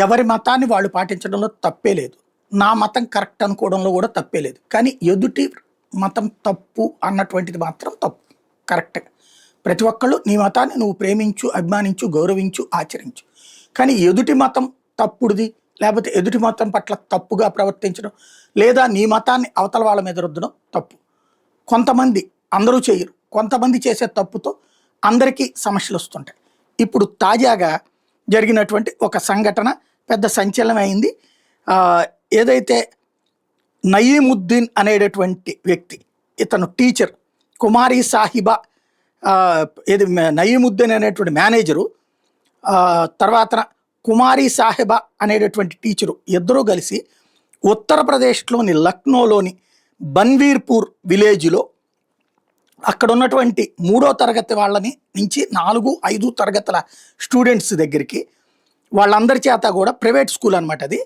ఎవరి మతాన్ని వాళ్ళు పాటించడంలో తప్పే లేదు. నా మతం కరెక్ట్ అనుకోవడంలో కూడా తప్పే లేదు. కానీ ఎదుటి మతం తప్పు అన్నటువంటిది మాత్రం తప్పు. కరెక్టే. ప్రతి ఒక్కళ్ళు నీ మతాన్ని నువ్వు ప్రేమించు, అభిమానించు, గౌరవించు, ఆచరించు. కానీ ఎదుటి మతం తప్పుడుది, లేకపోతే ఎదుటి మతం పట్ల తప్పుగా ప్రవర్తించడం, లేదా నీ మతాన్ని అవతల వాళ్ళ మీద రుద్దడం తప్పు. కొంతమంది, అందరూ చేయరు, కొంతమంది చేసే తప్పుతో అందరికీ సమస్యలు వస్తుంటాయి. ఇప్పుడు తాజాగా జరిగినటువంటి ఒక సంఘటన పెద్ద సంచలనం అయింది. ఏదైతే నయీముద్దీన్ అనేటటువంటి వ్యక్తి, ఇతను టీచర్, కుమారి సాహిబా, ఏది నయీముద్దీన్ అనేటువంటి మేనేజరు, తర్వాత కుమారి సాహిబా అనేటటువంటి టీచరు, ఇద్దరూ కలిసి ఉత్తరప్రదేశ్లోని లక్నోలోని బన్వీర్పూర్ విలేజ్లో అక్కడ ఉన్నటువంటి 3వ తరగతి వాళ్ళని నుంచి 4, 5 తరగతుల స్టూడెంట్స్ దగ్గరికి, వాళ్ళందరి చేత కూడా ప్రైవేట్ స్కూల్ అనమాట అది,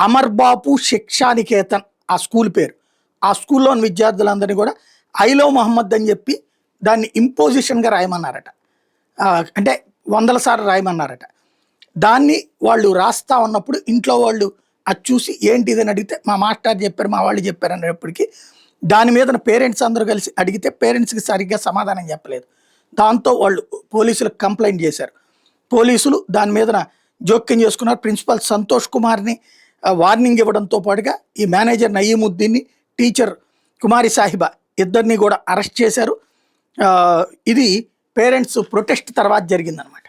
అమర్ బాపు శిక్షానికేతన్ ఆ స్కూల్ పేరు. ఆ స్కూల్లోని విద్యార్థులందరినీ కూడా ఐలో మహమ్మద్ అని చెప్పి దాన్ని ఇంపోజిషన్గా రాయమన్నారట. అంటే 100 సార్లు రాయమన్నారట. దాన్ని వాళ్ళు రాస్తా ఉన్నప్పుడు ఇంట్లో వాళ్ళు అది చూసి ఏంటి ఇదని అడిగితే మా మాస్టర్ చెప్పారు, మా వాళ్ళు చెప్పారు అనేటప్పటికీ దాని మీద పేరెంట్స్ అందరూ కలిసి అడిగితే పేరెంట్స్కి సరిగ్గా సమాధానం చెప్పలేదు. దాంతో వాళ్ళు పోలీసులకు కంప్లైంట్ చేశారు. పోలీసులు దాని మీద జోక్యం చేసుకున్నారు. ప్రిన్సిపల్ సంతోష్ కుమార్ని వార్నింగ్ ఇవ్వడంతో పాటుగా ఈ మేనేజర్ నయీముద్దీన్ని, టీచర్ కుమారి సాహిబా ఇద్దరిని కూడా అరెస్ట్ చేశారు. ఇది పేరెంట్స్ ప్రొటెస్ట్ తర్వాత జరిగిందనమాట.